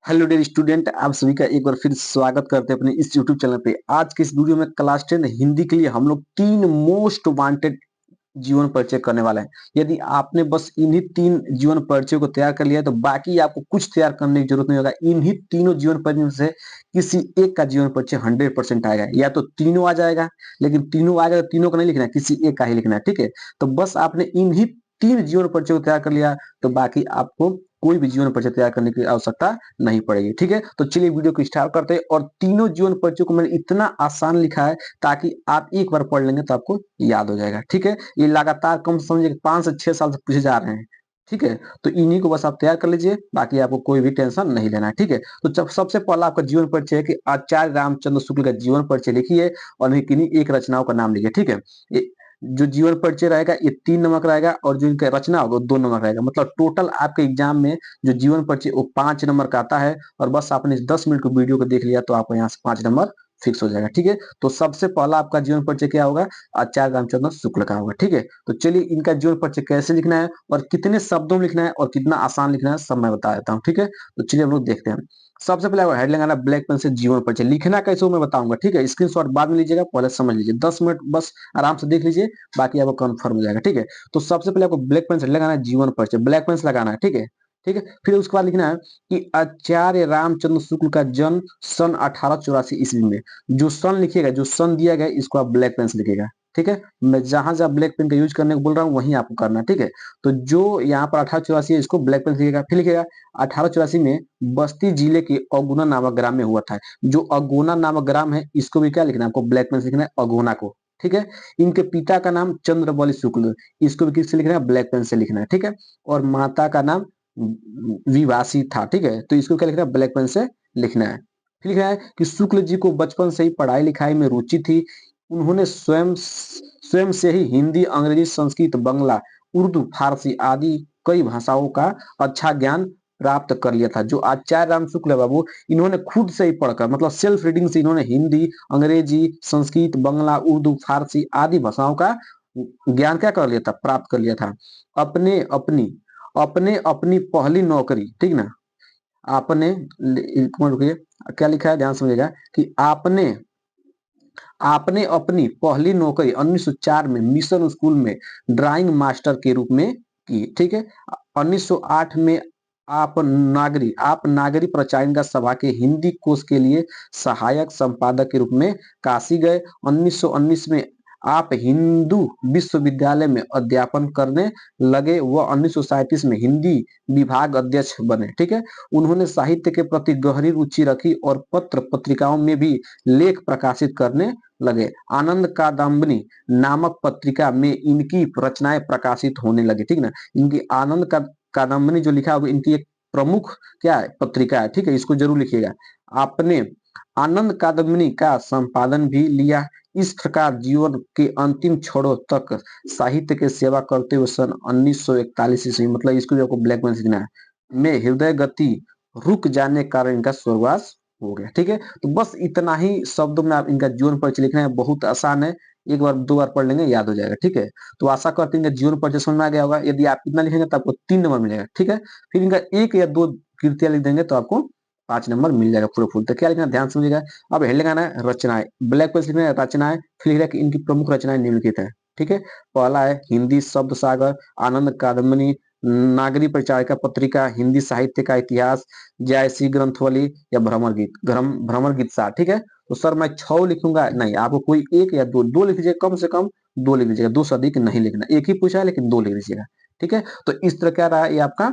Hello dear student, आप सभी का एक बार फिर स्वागत करते हैं अपने इस यूट्यूब चैनल पे। आज के इस वीडियो में क्लास 10 हिंदी के लिए हम लोग तीन मोस्ट वांटेड जीवन परिचय करने वाले हैं। यदि आपने बस इन्हीं तीन जीवन परिचयों को तैयार कर लिया है तो बाकी आपको कुछ तैयार करने की जरूरत नहीं होगा। इन्हीं तीनों जीवन परिचय में से किसी एक का जीवन परिचय 100% आएगा, या तो तीनों आ जाएगा। लेकिन तीनों आएगा तो तीनों का नहीं लिखना है, किसी एक का ही लिखना है। ठीक है, तो बस आपने इन्हीं तीन जीवन परिचय को तैयार कर लिया तो बाकी आपको कोई भी जीवन परिचय तैयार करने की आवश्यकता नहीं पड़ेगी। ठीक है, तो चलिए वीडियो को स्टार्ट करते हैं। और तीनों जीवन परिचय को मैंने इतना आसान लिखा है ताकि आप एक बार पढ़ लेंगे तो आपको याद हो जाएगा। ठीक है, ये लगातार कम समझिए 5 से 6 साल से पूछे जा रहे हैं। ठीक है, तो इन्हीं को बस आप तैयार कर लीजिए, बाकी आपको कोई भी टेंशन नहीं लेना है। ठीक है, तो जब सबसे पहला आपका जीवन परिचय है कि आचार्य रामचंद्र शुक्ल का जीवन परिचय लिखिए और उन्हीं किन्हीं एक रचनाओं का नाम लिखिए। ठीक है, ये जो जीवन परिचय रहेगा ये 3 नंबर का रहेगा और जो इनका रचना होगा 2 नंबर का रहेगा। मतलब टोटल आपके एग्जाम में जो जीवन परिचय वो 5 नंबर का आता है। और बस आपने इस 10 मिनट को वीडियो को देख लिया तो आपको यहाँ से 5 नंबर फिक्स हो जाएगा। ठीक है, तो सबसे पहला आपका जीवन परिचय क्या होगा? आचार्य रामचंद्र शुक्ल का होगा। ठीक है, तो चलिए इनका जीवन परिचय कैसे लिखना है और कितने शब्दों में लिखना है और कितना आसान लिखना है सब मैं बता देता हूँ। ठीक है, तो चलिए हम लोग देखते हैं। सबसे पहले आपको हेडलाइन आना ब्लैक पेन से जीवन परिचय लिखना कैसे हो मैं बताऊंगा। ठीक है, स्क्रीनशॉट बाद में लीजिएगा, पहले समझ लीजिए, 10 मिनट बस आराम से देख लीजिए, बाकी आपको कंफर्म हो जाएगा। ठीक है, तो सबसे पहले आपको ब्लैक पेन से लगाना है जीवन परिचय, ब्लैक पेन से लगाना है। ठीक है, ठीक है, फिर उसके बाद लिखना है कि आचार्य रामचंद्र शुक्ल का जन्म सन 1884 ईस्वी में। जो सन लिखिएगा, जो सन दिया गया इसको आप ब्लैक पेन से लिखिएगा। ठीक है, मैं जहां जहां ब्लैक पेन का यूज करने को बोल रहा हूँ वहीं आपको करना है। ठीक है, तो जो यहाँ पर 1884 है इसको ब्लैक पेन से लिखिएगा। फिर लिखिएगा 1884 में बस्ती जिले के अगुना नामक ग्राम में हुआ था। जो अगोना नामक ग्राम है इसको भी क्या लिखना है आपको? ब्लैक पेन से लिखना है, अगोना को। ठीक है, इनके पिता का नाम चंद्रबली शुक्ल, इसको भी किससे लिखना है? ब्लैक पेन से लिखना है। ठीक है, और माता का नाम विवासी था। ठीक है, तो इसको क्या लिखना है? ब्लैक पेन से लिखना है। फिर लिखना है कि शुक्ल जी को बचपन से ही पढ़ाई लिखाई में रुचि थी। उन्होंने स्वयं स्वयं से ही हिंदी, अंग्रेजी, संस्कृत, बंगला, उर्दू, फारसी आदि कई भाषाओं का अच्छा ज्ञान प्राप्त कर लिया था। जो आचार्य राम शुक्ल है बाबू, इन्होंने खुद से ही पढ़कर मतलब सेल्फ रीडिंग से इन्होंने हिंदी, अंग्रेजी, संस्कृत, बंगला, उर्दू, फारसी आदि भाषाओं का ज्ञान क्या कर लिया था? प्राप्त कर लिया था। अपने अपनी अपने अपनी पहली नौकरी, ठीक ना, आपने एक मिनट रुकिए, क्या लिखा है ध्यान समझिएगा कि आपने आपने अपनी पहली नौकरी 1904 में मिशन स्कूल में ड्राइंग मास्टर के रूप में की। ठीक है, 1908 में आप नागरी प्रचारिका सभा के हिंदी कोश के लिए सहायक संपादक के रूप में काशी गए। 1919 में आप हिंदू विश्वविद्यालय में अध्यापन करने लगे। वह 1937 में हिंदी विभाग अध्यक्ष बने। ठीक है, उन्होंने साहित्य के प्रति गहरी रुचि रखी और पत्र पत्रिकाओं में भी लेख प्रकाशित करने लगे। आनंद कादम्बनी नामक पत्रिका में इनकी रचनाएं प्रकाशित होने लगी। ठीक ना, इनकी आनंद का कादम्बनी जो लिखा है वो इनकी एक प्रमुख क्या है? पत्रिका है। ठीक है, इसको जरूर लिखिएगा। आपने आनंद कादम्बनी का संपादन भी लिया। इस प्रकार जीवन के अंतिम क्षणों तक साहित्य की सेवा करते हुए सन 1941 ईस्वी, मतलब इसको जो आपको ब्लैक में लिखना है, में हृदय गति रुक जाने के कारण इनका स्वर्गवास हो गया। ठीक है, तो बस इतना ही शब्दों में आप इनका जीवन परिचय लिखना है, बहुत आसान है, एक बार दो बार पढ़ लेंगे याद हो जाएगा। ठीक है, तो आशा करते हैं इनका जीवन परिचय समझ में आ गया होगा। यदि आप इतना लिखेंगे तो आपको 3 नंबर मिलेगा। ठीक है, फिर इनका एक या दो कृतियां लिख देंगे तो आपको 5 नंबर मिल जाएगा पूरे फुल। तो क्या लिखना ध्यान समझिएगा। अब हेड लगाना है रचनाएं, ब्लैक पेज लिखना है रचनाएं, फिर लिखना है कि इनकी प्रमुख रचनाएं निम्नलिखित है। ठीक है, पहला है हिंदी शब्द सागर, आनंद कादम्बनी, नागरी प्रचारिका पत्रिका, हिंदी साहित्य का इतिहास, जयसी ग्रंथवली या भ्रमर गीत, भ्रमर गीत सार। ठीक है, तो सर मैं 6 लिखूंगा नहीं, आपको कोई एक या दो, दो लिख लीजिए, कम से कम दो लिख लीजिएगा, दो से अधिक नहीं लिखना। एक ही पूछा है लेकिन दो लिख लीजिएगा। ठीक है, तो इस तरह क्या रहा ये आपका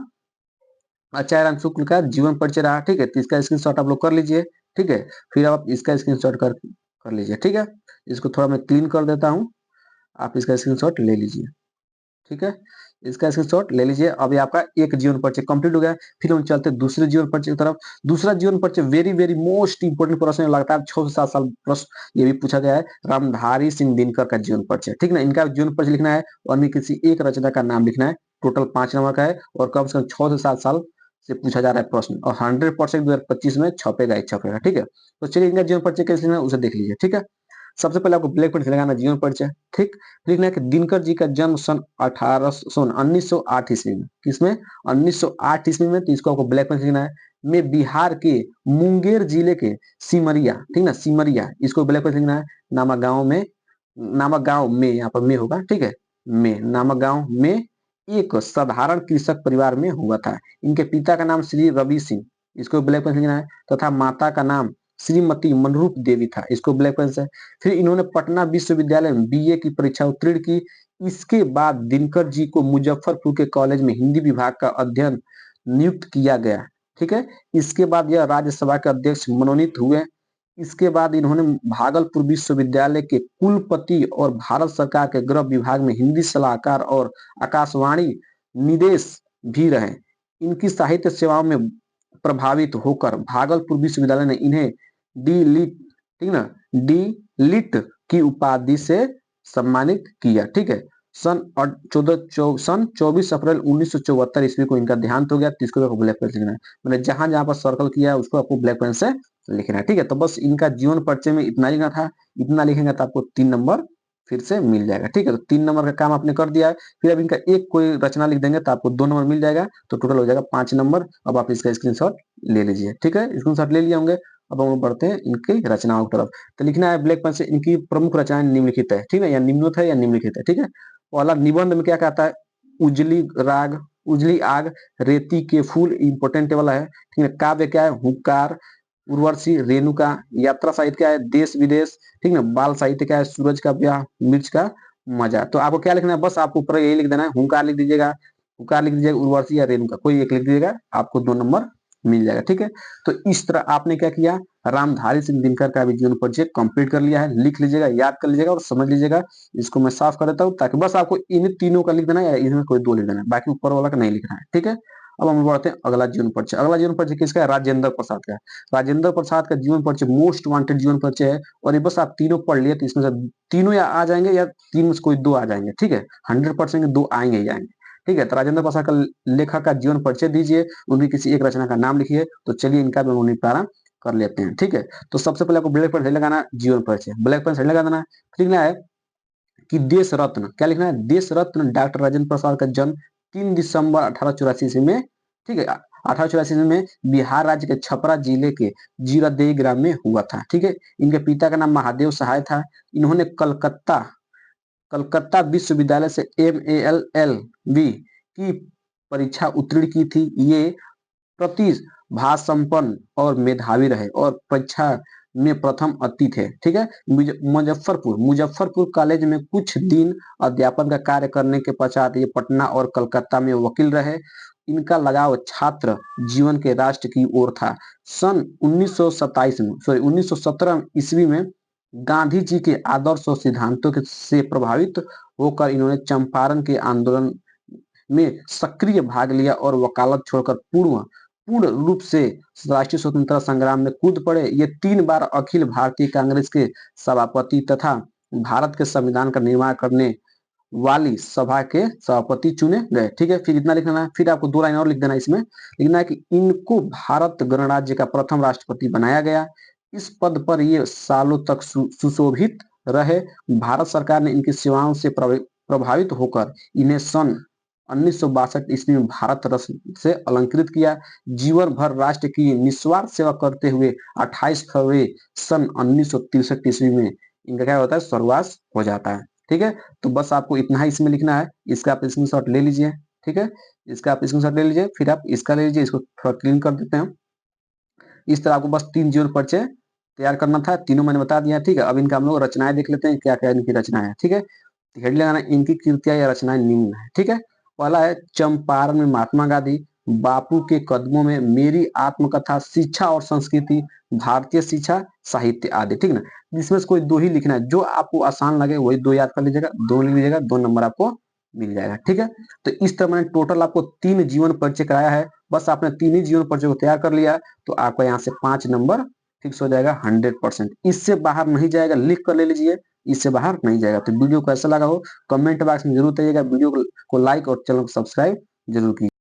आचार्य राम शुक्ल का जीवन परिचय रहा। ठीक है, तो इसका स्क्रीनशॉट आप लोग कर लीजिए। ठीक है, फिर आप इसका स्क्रीनशॉट कर लीजिए। ठीक है, इसको थोड़ा मैं क्लीन कर देता हूँ, आप इसका स्क्रीनशॉट ले लीजिए। ठीक है, इसका स्क्रीनशॉट ले लीजिए। अभी आपका एक जीवन परिचय कंप्लीट हो गया। फिर हम चलते हैं दूसरे जीवन परिचय की तरफ। दूसरा जीवन परिचय वेरी वेरी मोस्ट इंपोर्टेंट प्रश्न लगता है, 6 से 7 साल प्रश्न ये भी पूछा गया है। रामधारी सिंह दिनकर का जीवन परिचय। ठीक ना, इनका जीवन परिचय लिखना है और इनमें किसी एक रचना का नाम लिखना है। टोटल 5 नंबर का है और कम से कम 6 से 7 साल से पूछा जा रहा है प्रश्न, और 100% 2025 में छपेगा ही छपेगा। ठीक है, तो चलिए इनका जीवन परिचय कैसे लिखना है उसे देख लीजिए। ठीक है, सबसे पहले आपको ब्लैक पेन से लगाना जीवन परिचय। ठीक, लिखना है कि दिनकर जी का जन्म सन 1908 ईस्वी में। किसमें? 1908 ईस्वी में। तो इसको आपको ब्लैक पेन से लिखना है। में बिहार के मुंगेर जिले के सिमरिया, ठीक ना, सिमरिया, इसको ब्लैक पर लिखना है, नामक गांव में, नामक गांव में, यहाँ पर में होगा, ठीक है, में, नामक गांव में एक साधारण कृषक परिवार में हुआ था। इनके पिता का नाम श्री रवि सिंह, इसको ब्लैक पेन से लिखना है, तथा माता का नाम श्रीमती मनरूप देवी था, इसको ब्लैक पेन से। फिर इन्होंने पटना विश्वविद्यालय में बीए की परीक्षा उत्तीर्ण की। इसके बाद दिनकर जी को मुजफ्फरपुर के कॉलेज में हिंदी विभाग का अध्ययन नियुक्त किया गया, ठीक है। इसके बाद यह राज्यसभा के अध्यक्ष मनोनीत हुए। इसके बाद इन्होंने भागलपुर विश्वविद्यालय के कुलपति और भारत सरकार के गृह विभाग में हिंदी सलाहकार और आकाशवाणी निदेश भी रहे। इनकी साहित्य सेवाओं में प्रभावित होकर भागलपुर विश्वविद्यालय ने इन्हें डी लिट, ठीक ना, डी लिट की उपाधि से सम्मानित किया, ठीक है। सन 24 अप्रैल 1974 ईस्वी को इनका देहांत हो गया। तो इसको ब्लैक पेन से लिखना है, मैंने जहां जहां पर सर्कल किया है उसको आपको ब्लैक पेन से लिखना है, ठीक है। तो बस इनका जीवन परिचय में इतना लिखना था, इतना लिखेंगे तो आपको 3 नंबर फिर से मिल जाएगा, ठीक है। तो 3 नंबर का काम आपने कर दिया है। फिर अब इनका एक कोई रचना लिख देंगे तो आपको 2 नंबर मिल जाएगा, तो टोटल हो जाएगा 5 नंबर। अब आप इसका स्क्रीनशॉट ले लीजिए, ठीक है, स्क्रीनशॉट ले लिए होंगे। अब हम बढ़ते हैं इनकी रचनाओं की तरफ। तो लिखना है ब्लैक पेन से, इनकी प्रमुख रचनाएं निम्नलिखित है, ठीक है, या निम्नलिखित है या निम्नलिखित है, ठीक है। पहला निबंध में क्या कहता है, उजली राग, उजली आग, रेती के फूल, इंपोर्टेंट वाला है, ठीक है। काव्य क्या है, हुंकार, उर्वशी, रेणुका। यात्रा साहित्य क्या है, देश विदेश, ठीक है। बाल साहित्य क्या है, सूरज का ब्याह, मिर्च का मजा। तो आपको क्या लिखना है, बस आपको ऊपर यही लिख देना है, हुंकार लिख दीजिएगा, हुंकार लिख दीजिएगा, उर्वशी या रेणुका, कोई एक लिख दीजिएगा, आपको 2 नंबर मिल जाएगा, ठीक है। तो इस तरह आपने क्या किया, रामधारी सिंह दिनकर का भी जीवन परिचय कंप्लीट कर लिया है। लिख लीजिएगा, याद कर लीजिएगा और समझ लीजिएगा। इसको मैं साफ कर देता हूँ, ताकि बस आपको इन तीनों का लिख देना है या इनमें कोई 2 लिख देना है, बाकी ऊपर वाला का नहीं लिखना है, ठीक है। अब हम बढ़ते हैं अगला जीवन परिचय। अगला जीवन परिचय किसका है, राजेंद्र प्रसाद का है। राजेंद्र प्रसाद का जीवन परिचय मोस्ट वांटेड जीवन परिचय है, और ये बस आप तीनों पढ़ लिए तो इसमें से तीनों या आ जाएंगे या 3 में से कोई 2 आ जाएंगे, ठीक है। 100% 2 आएंगे ही आएंगे, ठीक है। तो राजेंद्र प्रसाद का लेखक का जीवन परिचय दीजिए, उनकी किसी एक रचना का नाम लिखिए। तो चलिए इनका भी निपटारा कर लेते हैं, ठीक है। तो सबसे पहले आपको ब्लैक पेन से लगाना जीवन परिचय, ब्लैक पेन से लगा देना। लिखना है कि देश रत्न, क्या लिखना है, देश रत्न डॉक्टर राजेंद्र प्रसाद का जन्म 3 दिसंबर 1884 ईस्वी में, ठीक है, 1884 ईस्वी में बिहार राज्य के छपरा जिले के जीरादेई ग्राम में हुआ था, ठीक है। इनके पिता का नाम महादेव सहाय था। इन्होंने कलकत्ता विश्वविद्यालय से MALLB की परीक्षा उत्तीर्ण की थी। ये प्रतिभासंपन्न और मेधावी रहे और परीक्षा में प्रथम अति थे, ठीक है। मुजफ्फरपुर कॉलेज में कुछ दिन अध्यापन का कार्य करने के पश्चात ये पटना और कलकत्ता में वकील रहे। इनका लगाव छात्र जीवन के राष्ट्र की ओर था। सन 1917 ईस्वी में गांधी जी के आदर्श और सिद्धांतों से प्रभावित होकर इन्होंने चंपारण के आंदोलन में सक्रिय भाग लिया और वकालत छोड़कर पूर्ण रूप से राष्ट्रीय स्वतंत्रता संग्राम में कूद पड़े। ये 3 बार अखिल भारतीय कांग्रेस के सभापति तथा भारत के संविधान का निर्माण करने वाली सभा के सभापति चुने गए, ठीक है। फिर इतना लिखना है, फिर आपको 2 लाइन और लिख देना, इसमें लिखना है कि इनको भारत गणराज्य का प्रथम राष्ट्रपति बनाया गया। इस पद पर ये सालों तक सुशोभित रहे। भारत सरकार ने इनकी सेवाओं से प्रभावित होकर इन्हें सन 1962 ईस्वी में भारत रत्न से अलंकृत किया। जीवन भर राष्ट्र की निस्वार्थ सेवा करते हुए 28 फरवरी सन 1963 ईस्वी में इनका क्या होता है, स्वर्गवास हो जाता है, ठीक है। तो बस आपको इतना ही इसमें लिखना है। इसका आप स्क्रीनशॉट ले लीजिए, ठीक है, इसका आप स्क्रीनशॉट ले लीजिए। फिर आप इसका ले लीजिए, इसको थोड़ा क्लीन कर देते हैं। इस तरह आपको बस 3 जीवन परिचय तैयार करना था, तीनों मैंने बता दिया, ठीक है। अब इनका हम लोग रचनाएं देख लेते हैं, क्या क्या इनकी रचना है, ठीक है। हेड लगाना, इनकी कृतियां या रचनाएं निम्न है, ठीक है। पहला है चंपारण में महात्मा गांधी, बापू के कदमों में, मेरी आत्मकथा, शिक्षा और संस्कृति, भारतीय शिक्षा साहित्य आदि, ठीक ना। इसमें से कोई 2 ही लिखना है, जो आपको आसान लगे वही 2 याद कर लीजिएगा, 2 लिख लीजिएगा, 2 नंबर आपको मिल जाएगा, ठीक है। तो इस तरह मैंने टोटल आपको 3 जीवन परिचय कराया है। बस आपने 3 ही जीवन परिचय को तैयार कर लिया तो आपका यहाँ से 5 नंबर फिक्स हो जाएगा 100%। इससे बाहर नहीं जाएगा, लिख कर ले लीजिए, इससे बाहर नहीं जाएगा। तो वीडियो कैसा लगा हो कमेंट बॉक्स में जरूर बताइएगा। वीडियो को लाइक और चैनल को सब्सक्राइब जरूर कीजिए।